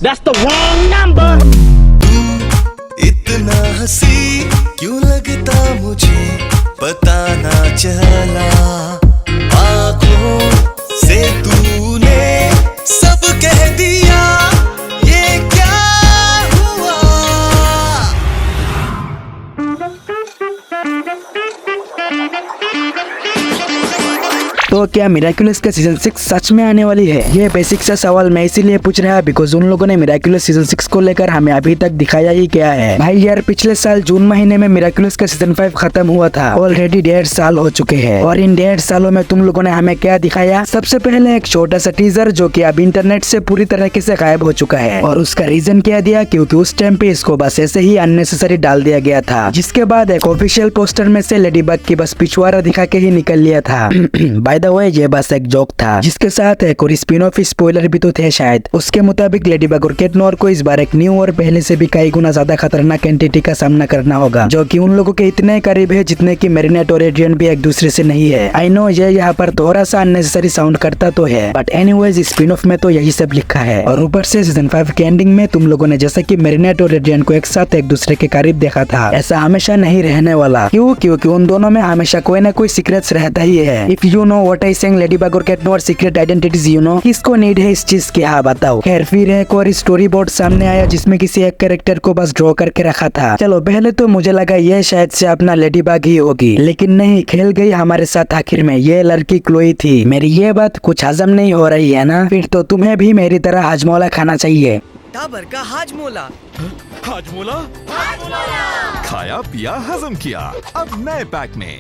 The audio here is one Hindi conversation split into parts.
That's the wrong number. इतना हंसी क्यों लगता मुझे पता ना चला, आँखों से तूने सब कह दिया, ये क्या हुआ। तो क्या मिराक्युलस का सीजन 6 सच में आने वाली है? ये बेसिक सा सवाल मैं इसीलिए पूछ रहा बिकॉज उन लोगों ने मिराक्युलस सीजन 6 को लेकर हमें अभी तक दिखाया ही क्या है। भाई यार पिछले साल जून महीने में मिराक्युलस का सीजन 5 खत्म हुआ था। ऑलरेडी 1.5 साल हो चुके हैं और इन 1.5 सालों में तुम लोगों ने हमें क्या दिखाया? सबसे पहले एक छोटा सा टीजर जो कि अब इंटरनेट से पूरी तरीके से गायब हो चुका है और उसका रीजन क्या दिया, क्योंकि उस टाइम पे इसको बस ऐसे ही अननेसेसरी डाल दिया गया था। जिसके बाद एक ऑफिशियल पोस्टर में से लेडी बग की बस पिछवाड़ा दिखा के ही निकल लिया था। बाय द वे ये बस एक जोक था जिसके साथ एक और स्पिन ऑफ स्पॉइलर भी तो थे शायद। उसके मुताबिक लेडी बग और कैट नोर को इस बार एक न्यू और पहले से भी कई गुना ज्यादा खतरनाक एंटिटी का सामना करना होगा जो कि उन लोगों के इतने करीब है जितने की मैरिनेट और एड्रियन भी एक दूसरे से नहीं है। आई नो ये यहाँ पर थोड़ा सा अननेसेसरी साउंड करता तो है बट एनीवेज स्पिन ऑफ में तो यही सब लिखा है। और ऊपर से सीजन 5 के एंडिंग में तुम लोगों ने जैसा कि मैरिनेट और एड्रियन को एक साथ एक दूसरे के करीब देखा था, ऐसा हमेशा नहीं रहने वाला। क्यों? क्योंकि उन दोनों में हमेशा कोई ना कोई सीक्रेट्स रहता ही है। If you know what I saying, Ladybug और Cat Noir secret identities you know, किसको नीड है इस चीज की? हाँ बताओ। खैर फिर एक और स्टोरी बोर्ड सामने आया जिसमें किसी एक कैरेक्टर को बस ड्रॉ करके रखा था। चलो पहले तो मुझे लगा ये शायद से अपना लेडी बग ही होगी, लेकिन नहीं, खेल गई हमारे साथ आखिर में। ये लड़की क्लोई थी। मेरी ये बात कुछ हजम नहीं हो रही है ना? फिर तो तुम्हें भी मेरी तरह हाजमोला खाना चाहिए। टाबर का हाजमोला। हाजमोला खाया पिया हजम किया, अब नए पैक में।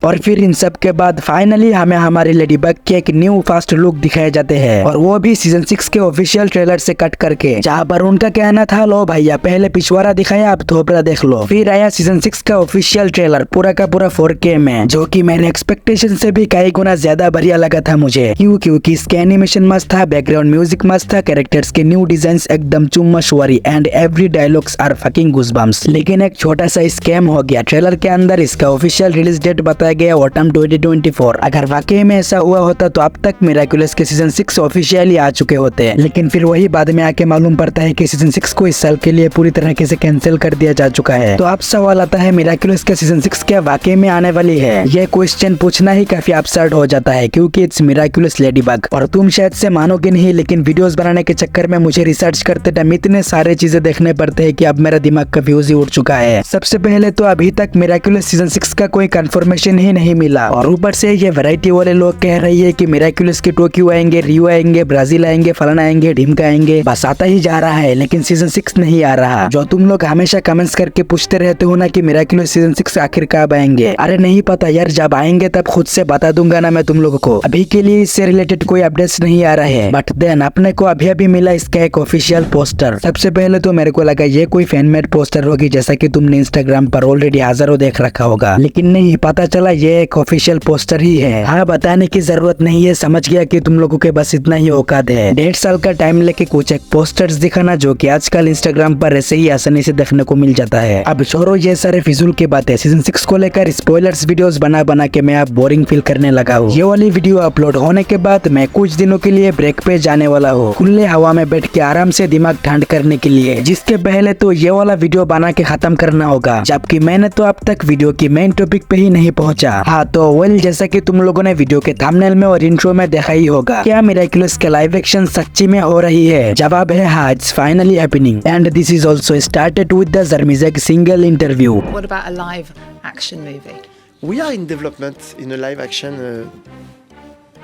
और फिर इन सब के बाद फाइनली हमें हमारी लेडी बग के एक न्यू फास्ट लुक दिखाए जाते हैं और वो भी सीजन 6 के ऑफिशियल ट्रेलर से कट करके, जहाँ पर उनका कहना था लो भैया पहले पिछवाड़ा दिखाया अब थोपड़ा देख लो। फिर आया सीजन 6 का ऑफिशियल ट्रेलर पूरा का पूरा 4K में, जो कि मेरे एक्सपेक्टेशन से भी कई गुना ज्यादा बढ़िया लगा था मुझे। क्योंकि इसके एनिमेशन मस्त था, बैकग्राउंड म्यूजिक मस्त था, कैरेक्टर्स के न्यू डिजाइन एकदम चुम्मशवारी and every dialogues are fucking goosebumps. लेकिन एक छोटा सा स्कैम हो गया। ट्रेलर के अंदर इसका ऑफिशियल रिलीज डेट बताया गया ऑटम 2024। अगर वाकई में ऐसा हुआ होता तो अब तक मिराक्युलस के सीजन 6 ऑफिशियली आ चुके होते, लेकिन फिर वही बाद में आके मालूम पड़ता है कि सीजन 6 को इस साल के लिए पूरी तरीके से कैंसिल कर दिया जा चुका है। तो अब सवाल आता है मिराक्युलस के सीजन 6 क्या वाकई में आने वाली है? ये क्वेश्चन पूछना ही काफी अपसर्ड हो जाता है क्योंकि इट्स मिराक्युलस लेडी बग। और तुम शायद से मानोगे नहीं, लेकिन वीडियोस बनाने के चक्कर में मुझे रिसर्च करते टाइम इतने सारे चीजें देखने पड़ते हैं कि अब मेरा दिमाग का फ्यूज ही उड़ चुका है। सबसे पहले तो अभी तक मिराक्युलस सीजन 6 का कोई कंफर्मेशन ही नहीं मिला और ऊपर से ये वैरायटी वाले लोग कह रही है कि मिराक्युलस के टोक्यो आएंगे, रियो आएंगे, ब्राजील आएंगे, फलाना आएंगे, ढिमका आएंगे, बस आता ही जा रहा है लेकिन सीजन 6 नहीं आ रहा। जो तुम लोग हमेशा कमेंट्स करके पूछते रहते हो ना कि मिराक्युलस सीजन 6 आखिर कब आएंगे, अरे नहीं पता यार, जब आएंगे तब खुद से बता दूंगा ना मैं तुम लोगों को। अभी के लिए इससे रिलेटेड कोई अपडेट्स नहीं आ रहा है बट देन अपने को अभी अभी मिला इसका एक ऑफिशियल पोस्टर। सबसे पहले तो मेरे को लगा ये कोई फैनमेड पोस्टर होगी जैसा कि तुमने इंस्टाग्राम पर ऑलरेडी हजारों देख रखा होगा, लेकिन नहीं, पता चला ये एक ऑफिशियल पोस्टर ही है। हाँ बताने की जरूरत नहीं है, समझ गया कि तुम लोगों के बस इतना ही औकात है 1.5 साल का टाइम लेके कुछ एक पोस्टर्स दिखाना जो कि आजकल इंस्टाग्राम पर ऐसे ही आसानी से देखने को मिल जाता है। अब छोड़ो ये सारे फिजूल की बातें। सीजन 6 को लेकर स्पॉयलर्स वीडियोस बना बना के मैं अब बोरिंग फील करने लगा हूँ। ये वाली वीडियो अपलोड होने के बाद मैं कुछ दिनों के लिए ब्रेक पे जाने वाला हूँ, खुले हवा में बैठ के आराम से दिमाग ठंड करने के लिए, जिसके पहले तो ये वाला वीडियो बना के खत्म करना होगा, जबकि मैंने तो अब तक वीडियो की मेन टॉपिक पे ही नहीं पहुंचा। हाँ तो वेल, जैसा कि तुम लोगों ने वीडियो के थंबनेल में और इंट्रो में देखा ही होगा, क्या मिराक्युलस के लाइव एक्शन सच्ची में हो रही है? जवाब है हाँ, it's finally happening and this is also started with the जर्मिज़क single interview. What about a live action movie? We are in development in a live action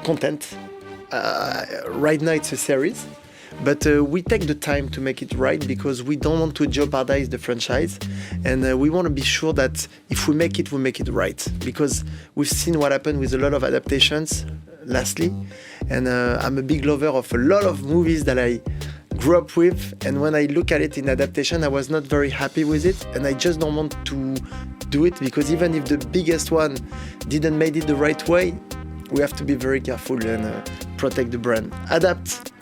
content. Right now it's a series, but we take the time to make it right because we don't want to jeopardize the franchise, and we want to be sure that if we make it right, because we've seen what happened with a lot of adaptations lastly, and I'm a big lover of a lot of movies that I grew up with, and when I look at it in adaptation I was not very happy with it, and I just don't want to do it because even if the biggest one didn't made it the right way, we have to be very careful and protect the brand. Adapt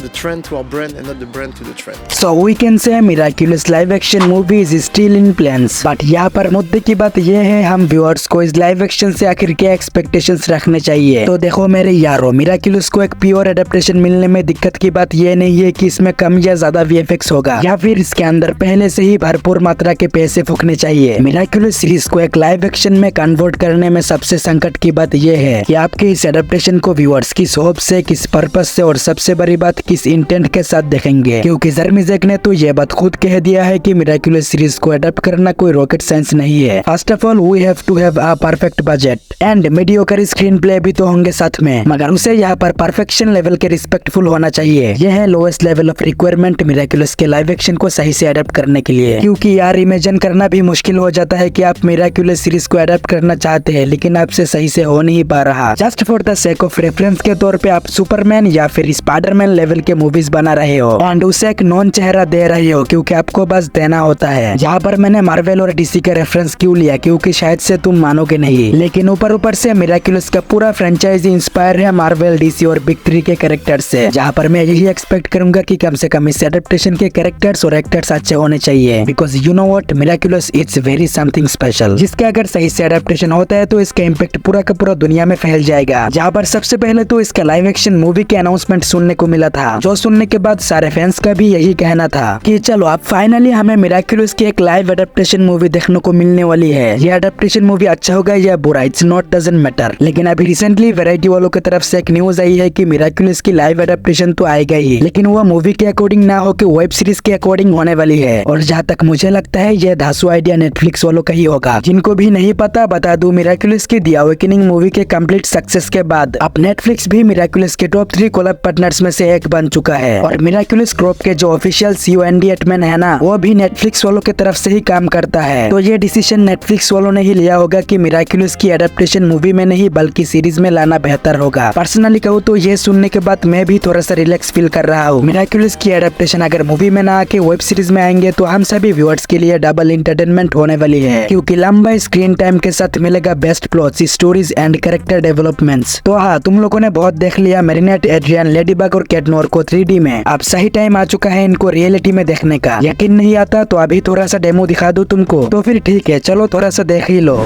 the trend to our brand and not the brand to the trend. So we can say Miraculous live action movie is still in plans. But यहाँ पर मुद्दे की बात ये है, हम व्यूअर्स को इस लाइव एक्शन से आखिर क्या एक्सपेक्टेशंस रखने चाहिए। तो देखो मेरे यारों, मिराक्युलस को एक प्योर एडेप्टेशन मिलने में दिक्कत की बात ये नहीं है कि इसमें कम या ज्यादा वीएफएक्स होगा या फिर इसके अंदर पहले से ही भरपूर मात्रा के पैसे फूकने चाहिए। मिराक्युलस सीरीज को एक लाइव एक्शन में कन्वर्ट करने में सबसे संकट की बात यह है कि आपके इस एडेप्टेशन को व्यूअर्स किस होप से, किस पर्पस से और सबसे बड़ी बात किस इंटेंट के साथ देखेंगे। क्योंकि जर्मीजेक ने तो ये बात खुद कह दिया है कि मिराक्युलस सीरीज को अडॉप्ट करना कोई रॉकेट साइंस नहीं है। First of all we have to have a perfect budget and mediocre screenplay भी तो होंगे साथ में, मगर उसे यहाँ पर परफेक्शन लेवल के रिस्पेक्टफुल होना चाहिए। यह है lowest level of requirement Miraculous के लाइव एक्शन को सही से अडॉप्ट करने के लिए। क्योंकि यार इमेजिन करना भी मुश्किल हो जाता है कि आप मिराक्युलस सीरीज को अडॉप्ट करना चाहते हैं लेकिन आपसे सही से हो नहीं पा रहा। Just for the sake of reference के तौर पे आप सुपरमैन या फिर स्पाइडरमैन लेवल के मूवीज बना रहे हो एंड उसे एक नॉन चेहरा दे रहे हो क्योंकि आपको बस देना होता है। जहाँ पर मैंने मार्वल और डीसी का रेफरेंस क्यों लिया, क्योंकि शायद से तुम मानोगे नहीं, लेकिन ऊपर से मिराक्युलस का पूरा फ्रेंचाइजी इंस्पायर है मार्वल, डीसी और बिग 3 के कैरेक्टर से। जहाँ पर मैं यही एक्सपेक्ट करूंगा कि कम से कम इस एडेप्टेशन के कैरेक्टर्स और एक्टर्स अच्छे होने चाहिए। Because you know what, Miraculous it's very something special, जिसका अगर सही से एडेप्टेशन होता है तो इसका इम्पैक्ट पूरा का पूरा दुनिया में फैल जाएगा। जहाँ पर सबसे पहले तो इसका लाइव एक्शन मूवी के अनाउंसमेंट सुनने को मिला था, जो सुनने के बाद सारे फैंस का भी यही कहना था कि चलो अब फाइनली हमें मिराक्युलस की एक लाइव एडेप्टेशन मूवी देखने को मिलने वाली है। ये एडेप्टेशन मूवी अच्छा होगा या बुरा, इट्स नॉट डजंट मैटर। लेकिन अभी रिसेंटली वैरायटी वालों की तरफ से एक न्यूज आई है कि मिराक्युलस की लाइव एडेप्टेशन तो आएगा ही, लेकिन वो मूवी के अकॉर्डिंग ना हो कि वेब सीरीज के अकॉर्डिंग होने वाली है। और जहाँ तक मुझे लगता है ये धासु आइडिया नेटफ्लिक्स वालों का ही होगा। जिनको भी नहीं पता बता दूं, मिराक्युलस की द अवेकनिंग मूवी के कंप्लीट सक्सेस के बाद अब नेटफ्लिक्स भी मिराक्युलस के टॉप 3 कोलैब पार्टनर्स में से एक बन चुका है। और मिराक्युलस क्रॉप के जो ऑफिशियल सीईओ एंडी एटमैन है ना, वो भी नेटफ्लिक्स वालों की तरफ से ही काम करता है। तो ये डिसीजन नेटफ्लिक्स वालों ने ही लिया होगा कि मिराक्युलस की एडेप्टेशन मूवी में नहीं बल्कि सीरीज में लाना बेहतर होगा। पर्सनली कहूँ तो ये सुनने के बाद मैं भी थोड़ा सा रिलैक्स फील कर रहा हूँ। मिराक्युलस की एडेप्टेशन अगर मूवी में ना आके वेब सीरीज में आएंगे तो हम सभी व्यूअर्स के लिए डबल एंटरटेनमेंट होने वाली है, क्योंकि लंबा स्क्रीन टाइम के साथ मिलेगा best plots, stories and character developments. तो हाँ, तुम लोगों ने बहुत देख लिया मैरिनेट, एड्रियन, लेडीबग और कैटनोर को 3D में। अब सही टाइम आ चुका है इनको रियलिटी में देखने का। यकीन नहीं आता तो अभी थोड़ा सा डेमो दिखा दूं तुमको, तो फिर ठीक है चलो थोड़ा सा देख ही लो।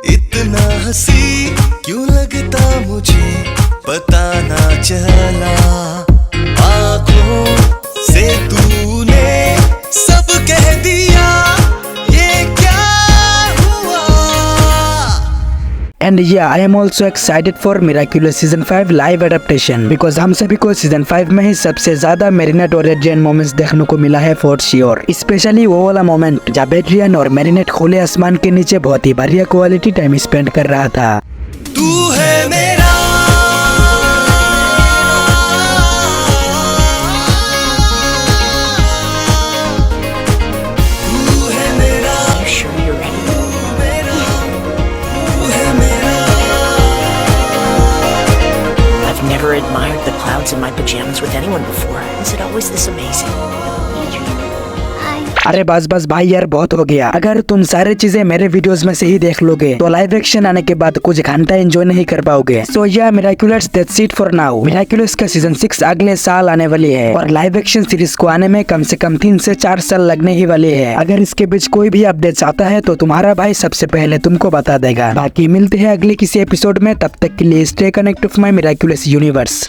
इतना हंसी क्यों लगता मुझे, पता ना चला, आँखों से तूने सब कह दिया, ये क्या हुआ। And yeah, I am also excited for Miraculous Season 5 live adaptation because हम सभी को Season 5 में ही सबसे ज्यादा मैरिनेट और एड्रियन मोमेंट्स देखने को मिला है फॉर श्योर। स्पेशली वो वाला मोमेंट जब एड्रियन और मैरिनेट खुले आसमान के नीचे बहुत ही बढ़िया क्वालिटी टाइम स्पेंड कर रहा था। तू है मेरा, Never admired the clouds in my pajamas with anyone before. Is it always this amazing? अरे बस भाई यार, बहुत हो गया। अगर तुम सारे चीजें मेरे वीडियोस में से ही देख लोगे तो लाइव एक्शन आने के बाद कुछ घंटा एंजॉय नहीं कर पाओगे। सो या Miraculous that's it for now. Miraculous का सीजन 6 अगले साल आने वाली है और लाइव एक्शन सीरीज को आने में कम से कम 3 से 4 साल लगने ही वाले है। अगर इसके बीच कोई भी अपडेट्स आता है तो तुम्हारा भाई सबसे पहले तुमको बता देगा। बाकी मिलते हैं अगले किसी एपिसोड में, तब तक के लिए stay connect of my Miraculous universe.